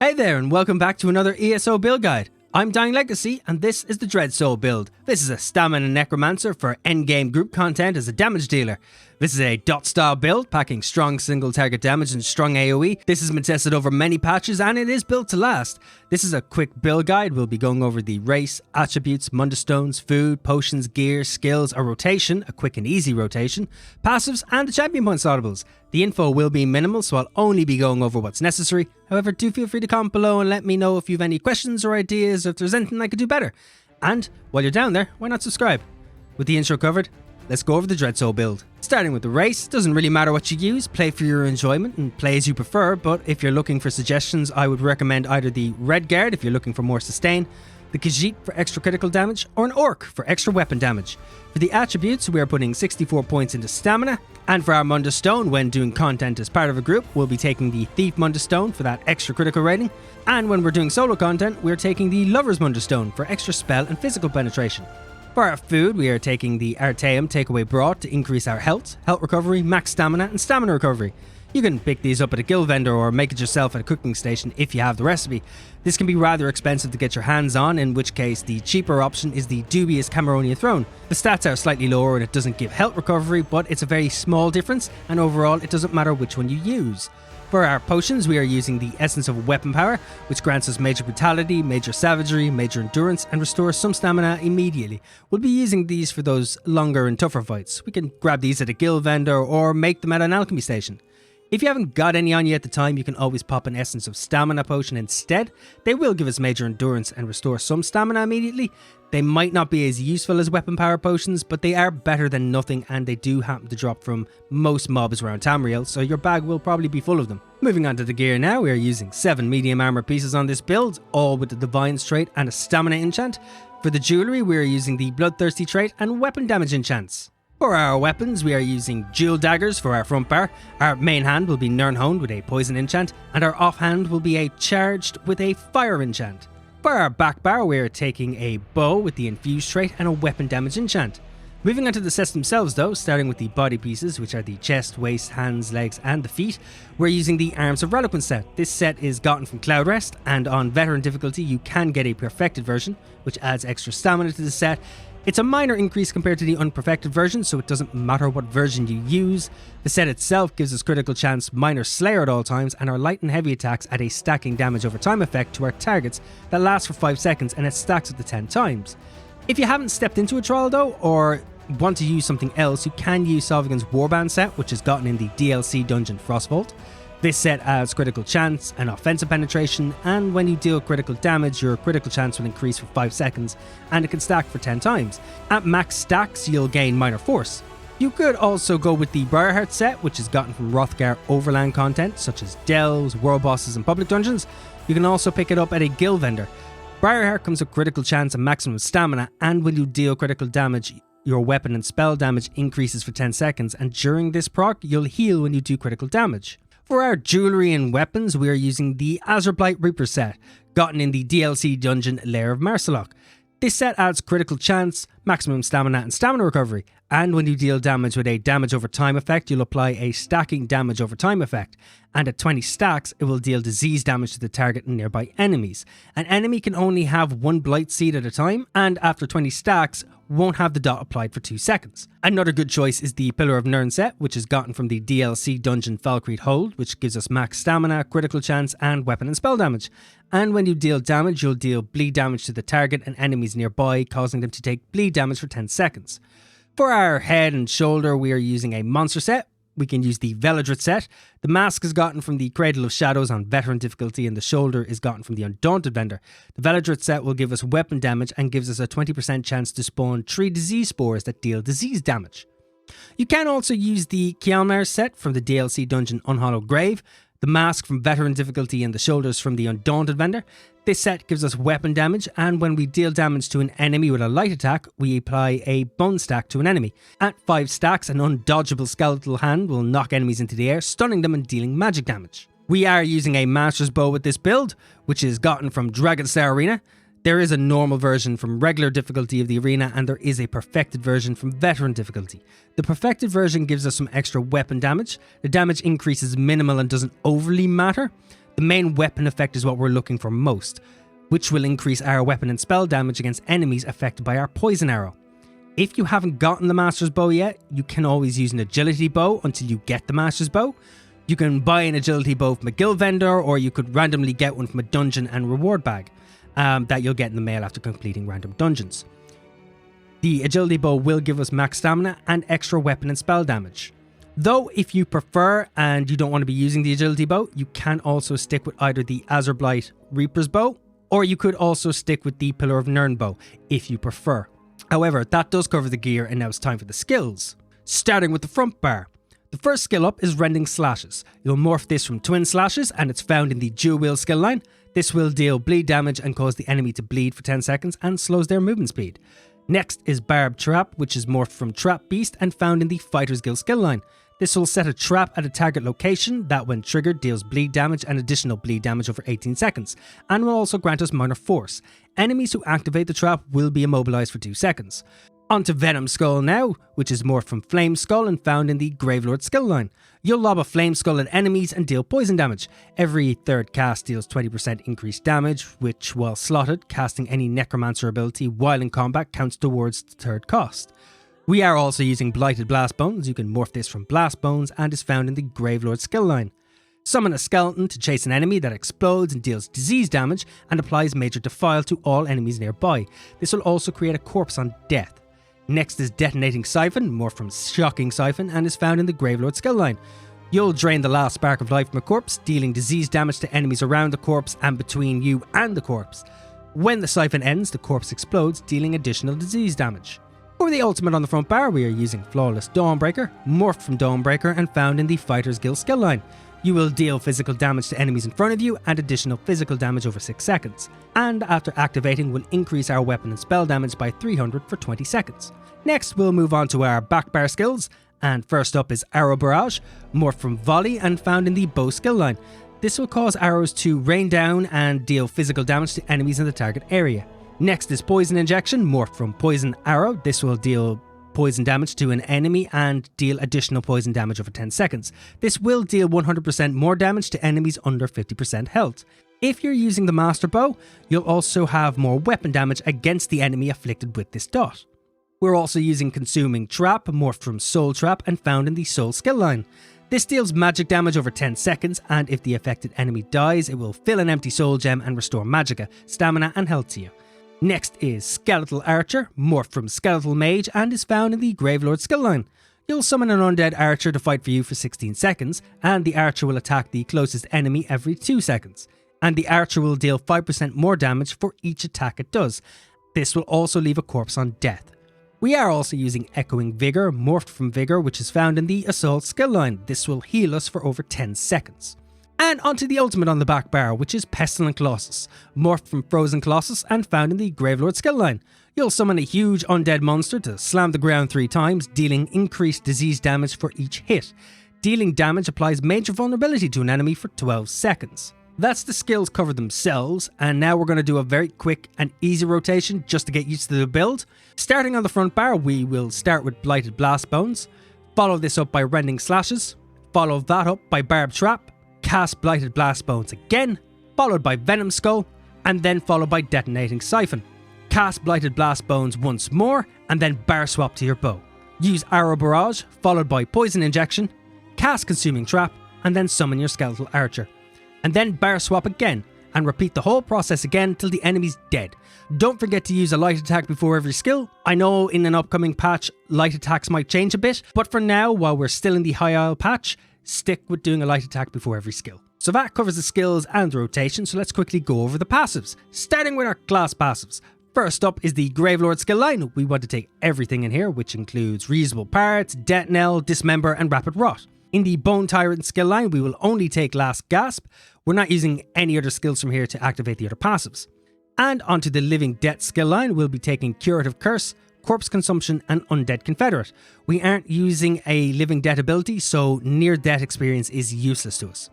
Hey there and welcome back to another ESO build guide. I'm Dying Legacy and this is the Dread Soul build. This is a Stamina Necromancer for endgame group content as a damage dealer. This is a dot style build packing strong single target damage and strong AoE. This has been tested over many patches and it is built to last. This is a quick build guide. We'll be going over the race, attributes, Munderstones, food, potions, gear, skills, a rotation, a quick and easy rotation, passives and the champion points audibles. The info will be minimal, so I'll only be going over what's necessary. However, do feel free to comment below and let me know if you have any questions or ideas or if there's anything I could do better. And while you're down there, why not subscribe? With the intro covered, let's go over the Dread Soul build. Starting with the race, doesn't really matter what you use, play for your enjoyment and play as you prefer, but if you're looking for suggestions, I would recommend either the Red Guard if you're looking for more sustain, the Khajiit for extra critical damage, or an Orc for extra weapon damage. For the attributes, we are putting 64 points into stamina, and for our Munderstone, when doing content as part of a group, we'll be taking the Thief Munderstone for that extra critical rating, and when we're doing solo content, we're taking the Lover's Munderstone for extra spell and physical penetration. For our food, we are taking the Artaeum Takeaway Broth to increase our health recovery, max stamina, and stamina recovery. You can pick these up at a guild vendor or make it yourself at a cooking station if you have the recipe. This can be rather expensive to get your hands on, in which case the cheaper option is the dubious Cameronia Throne. The stats are slightly lower and it doesn't give health recovery, but it's a very small difference and overall it doesn't matter which one you use. For our potions, we are using the Essence of Weapon Power, which grants us major brutality, major savagery, major endurance, and restores some stamina immediately. We'll be using these for those longer and tougher fights. We can grab these at a guild vendor or make them at an alchemy station. If you haven't got any on you at the time, you can always pop an Essence of Stamina potion instead. They will give us major endurance and restore some stamina immediately. They might not be as useful as weapon power potions, but they are better than nothing and they do happen to drop from most mobs around Tamriel, so your bag will probably be full of them. Moving on to the gear now, we are using 7 medium armor pieces on this build, all with the Divine's trait and a stamina enchant. For the jewellery, we are using the Bloodthirsty trait and weapon damage enchants. For our weapons, we are using dual daggers for our front bar. Our main hand will be Nirnhoned with a poison enchant, and our offhand will be a charged with a fire enchant. For our back bar, we are taking a bow with the infused trait and a weapon damage enchant. Moving on to the sets themselves though, starting with the body pieces, which are the chest, waist, hands, legs and the feet, we're using the Arms of Reliquance set. This set is gotten from Cloudrest, and on veteran difficulty you can get a perfected version, which adds extra stamina to the set. It's a minor increase compared to the unperfected version, so it doesn't matter what version you use. The set itself gives us critical chance minor slayer at all times, and our light and heavy attacks add a stacking damage over time effect to our targets that lasts for 5 seconds and it stacks up to 10 times. If you haven't stepped into a trial though, or want to use something else, you can use Solvigan's Warband set, which is gotten in the DLC dungeon Frostvault. This set adds critical chance and offensive penetration, and when you deal critical damage, your critical chance will increase for 5 seconds, and it can stack for 10 times. At max stacks, you'll gain minor force. You could also go with the Briarheart set, which is gotten from Hrothgar Overland content, such as delves, world bosses, and public dungeons. You can also pick it up at a guild vendor. Briarheart comes with critical chance and maximum stamina, and when you deal critical damage, your weapon and spell damage increases for 10 seconds, and during this proc, you'll heal when you do critical damage. For our jewellery and weapons, we are using the Azurblight Reaper set, gotten in the DLC dungeon Lair of Marsalok. This set adds critical chance, maximum stamina and stamina recovery, and when you deal damage with a damage over time effect, you'll apply a stacking damage over time effect, and at 20 stacks, it will deal disease damage to the target and nearby enemies. An enemy can only have 1 blight seed at a time, and after 20 stacks, won't have the dot applied for 2 seconds. Another good choice is the Pillar of Nirn set, which is gotten from the DLC dungeon Falkreath Hold, which gives us max stamina, critical chance, and weapon and spell damage. And when you deal damage, you'll deal bleed damage to the target and enemies nearby, causing them to take bleed damage for 10 seconds. For our head and shoulder, we are using a monster set. We can use the Veladrit set. The mask is gotten from the Cradle of Shadows on veteran difficulty, and the shoulder is gotten from the Undaunted vendor. The Veladrit set will give us weapon damage and gives us a 20% chance to spawn 3 disease spores that deal disease damage. You can also use the Kjalmar set from the DLC dungeon Unhallowed Grave, the mask from veteran difficulty and the shoulders from the Undaunted vendor. This set gives us weapon damage, and when we deal damage to an enemy with a light attack, we apply a bone stack to an enemy. At 5 stacks, an undodgeable skeletal hand will knock enemies into the air, stunning them and dealing magic damage. We are using a master's bow with this build, which is gotten from Dragonstar Arena. There is a normal version from regular difficulty of the arena, and there is a perfected version from veteran difficulty. The perfected version gives us some extra weapon damage. The damage increase is minimal and doesn't overly matter. The main weapon effect is what we're looking for most, which will increase our weapon and spell damage against enemies affected by our poison arrow. If you haven't gotten the Master's Bow yet, you can always use an agility bow until you get the Master's Bow. You can buy an agility bow from a guild vendor, or you could randomly get one from a dungeon and reward bag that you'll get in the mail after completing random dungeons. The agility bow will give us max stamina and extra weapon and spell damage. Though if you prefer and you don't want to be using the agility bow, you can also stick with either the Azurblight Reaper's bow, or you could also stick with the Pillar of Nirn bow if you prefer. However, that does cover the gear, and now it's time for the skills. Starting with the front bar. The first skill up is Rending Slashes. You'll morph this from Twin Slashes, and it's found in the Dual Wield skill line. This will deal bleed damage and cause the enemy to bleed for 10 seconds and slows their movement speed. Next is Barb Trap, which is morphed from Trap Beast and found in the Fighter's Guild skill line. This will set a trap at a target location that, when triggered, deals bleed damage and additional bleed damage over 18 seconds, and will also grant us minor force. Enemies who activate the trap will be immobilized for 2 seconds. On to Venom Skull now, which is morphed from Flame Skull and found in the Gravelord skill line. You'll lob a Flame Skull at enemies and deal poison damage. Every third cast deals 20% increased damage, which, while slotted, casting any Necromancer ability while in combat counts towards the third cost. We are also using Blighted Blast Bones. You can morph this from Blast Bones and is found in the Gravelord skill line. Summon a skeleton to chase an enemy that explodes and deals disease damage and applies Major Defile to all enemies nearby. This will also create a corpse on death. Next is Detonating Siphon, morphed from Shocking Siphon, and is found in the Gravelord skill line. You'll drain the last spark of life from a corpse, dealing disease damage to enemies around the corpse and between you and the corpse. When the siphon ends, the corpse explodes, dealing additional disease damage. For the ultimate on the front bar, we are using Flawless Dawnbreaker, morphed from Dawnbreaker and found in the Fighter's Guild skill line. You will deal physical damage to enemies in front of you and additional physical damage over 6 seconds, and after activating will increase our weapon and spell damage by 300 for 20 seconds. Next, we'll move on to our back bar skills, and first up is Arrow Barrage, morphed from Volley and found in the Bow skill line. This will cause arrows to rain down and deal physical damage to enemies in the target area. Next is Poison Injection, morphed from Poison Arrow. This will deal poison damage to an enemy and deal additional poison damage over 10 seconds. This will deal 100% more damage to enemies under 50% health. If you're using the Master Bow, you'll also have more weapon damage against the enemy afflicted with this dot. We're also using Consuming Trap, morphed from Soul Trap and found in the Soul skill line. This deals magic damage over 10 seconds, and if the affected enemy dies, it will fill an empty soul gem and restore magicka, stamina and health to you. Next is Skeletal Archer, morphed from Skeletal Mage and is found in the Gravelord skill line. You'll summon an undead archer to fight for you for 16 seconds, and the archer will attack the closest enemy every 2 seconds. And the archer will deal 5% more damage for each attack it does. This will also leave a corpse on death. We are also using Echoing Vigor, morphed from Vigor, which is found in the Assault skill line. This will heal us for over 10 seconds. And onto the ultimate on the back bar, which is Pestilent Colossus, morphed from Frozen Colossus and found in the Gravelord skill line. You'll summon a huge undead monster to slam the ground 3 times, dealing increased disease damage for each hit. Dealing damage applies major vulnerability to an enemy for 12 seconds. That's the skills covered themselves, and now we're going to do a very quick and easy rotation just to get used to the build. Starting on the front bar, we will start with Blighted Blast Bones, follow this up by Rending Slashes, follow that up by Barb Trap, cast Blighted Blast Bones again, followed by Venom Skull, and then followed by Detonating Siphon. Cast Blighted Blast Bones once more, and then bar swap to your bow. Use Arrow Barrage, followed by Poison Injection, cast Consuming Trap, and then summon your Skeletal Archer. And then bar swap again, and repeat the whole process again till the enemy's dead. Don't forget to use a light attack before every skill. I know in an upcoming patch, light attacks might change a bit, but for now, while we're still in the High Isle patch, stick with doing a light attack before every skill. So that covers the skills and the rotation, so let's quickly go over the passives, starting with our class passives. First up is the Gravelord skill line. We want to take everything in here, which includes Reusable Parts, Detonel, Dismember and Rapid Rot. In the Bone Tyrant skill line, we will only take Last Gasp. We're not using any other skills from here to activate the other passives. And onto the Living Death skill line, we'll be taking Curative Curse, Corpse Consumption and Undead Confederate. We aren't using a Living Death ability, so near death experience is useless to us.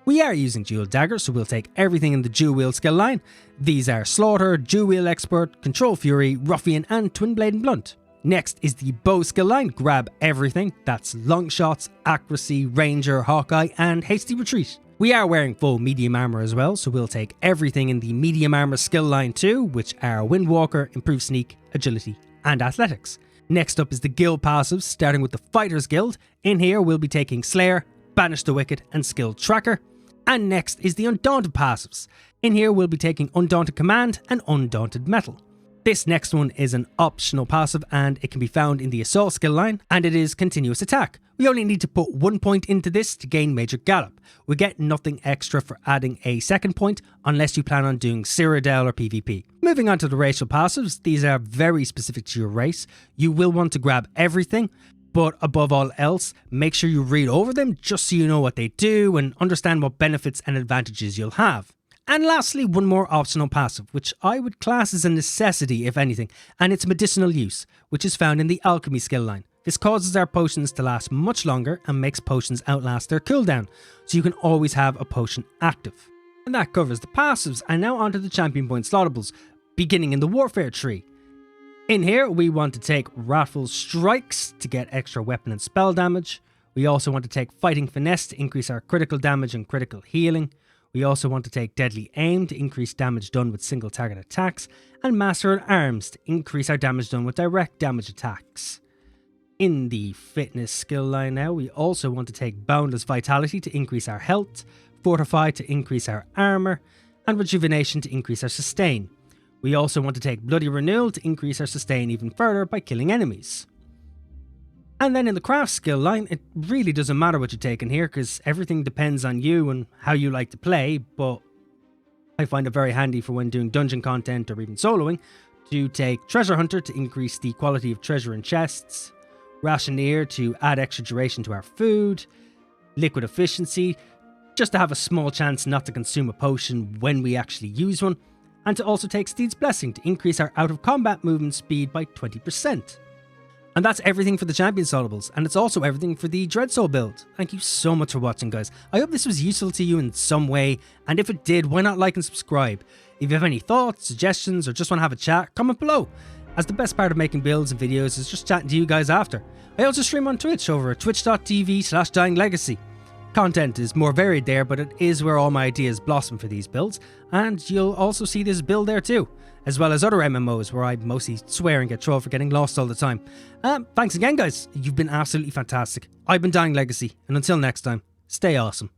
We are using Dual Dagger, so we'll take everything in the Dual Wield skill line. These are Slaughter, Dual Wield Expert, Control Fury, Ruffian and Twin Blade and Blunt. Next is the Bow skill line. Grab everything. That's Long Shots, Accuracy, Ranger, Hawkeye and Hasty Retreat. We are wearing full medium armor as well, so we'll take everything in the medium armor skill line too, which are Windwalker, Improved Sneak, Agility, and Athletics. Next up is the guild passives, starting with the Fighters Guild. In here we'll be taking Slayer, Banish the Wicked, and Skill Tracker. And next is the Undaunted passives. In here we'll be taking Undaunted Command and Undaunted Metal. This next one is an optional passive and it can be found in the Assault skill line, and it is Continuous Attack. We only need to put 1 point into this to gain Major Gallop. We get nothing extra for adding a second point unless you plan on doing Cyrodiil or PvP. Moving on to the racial passives, these are very specific to your race. You will want to grab everything, but above all else, make sure you read over them just so you know what they do and understand what benefits and advantages you'll have. And lastly, one more optional passive, which I would class as a necessity if anything, and it's medicinal use, which is found in the Alchemy skill line. This causes our potions to last much longer and makes potions outlast their cooldown, so you can always have a potion active. And that covers the passives, and now onto the champion point slottables, beginning in the Warfare tree. In here, we want to take Wrathful Strikes to get extra weapon and spell damage. We also want to take Fighting Finesse to increase our critical damage and critical healing. We also want to take Deadly Aim to increase damage done with single target attacks, and Master at Arms to increase our damage done with direct damage attacks. In the Fitness skill line now, we also want to take Boundless Vitality to increase our health, Fortify to increase our armor, and Rejuvenation to increase our sustain. We also want to take Bloody Renewal to increase our sustain even further by killing enemies. And then in the Craft skill line, it really doesn't matter what you take in here because everything depends on you and how you like to play, but I find it very handy for when doing dungeon content or even soloing to take Treasure Hunter to increase the quality of treasure in chests, Rationeer to add extra duration to our food, Liquid Efficiency just to have a small chance not to consume a potion when we actually use one, and to also take Steed's Blessing to increase our out of combat movement speed by 20%. And that's everything for the champion slottables, and it's also everything for the Dreadsoul build. Thank you so much for watching, guys. I hope this was useful to you in some way, and if it did, why not like and subscribe? If you have any thoughts, suggestions, or just want to have a chat, comment below, as the best part of making builds and videos is just chatting to you guys after. I also stream on Twitch over at twitch.tv/dyinglegacy. Content is more varied there, but it is where all my ideas blossom for these builds, and you'll also see this build there too, as well as other MMOs where I mostly swear and get trolled for getting lost all the time. Thanks again, guys. You've been absolutely fantastic. I've been Dying Legacy, and until next time, stay awesome.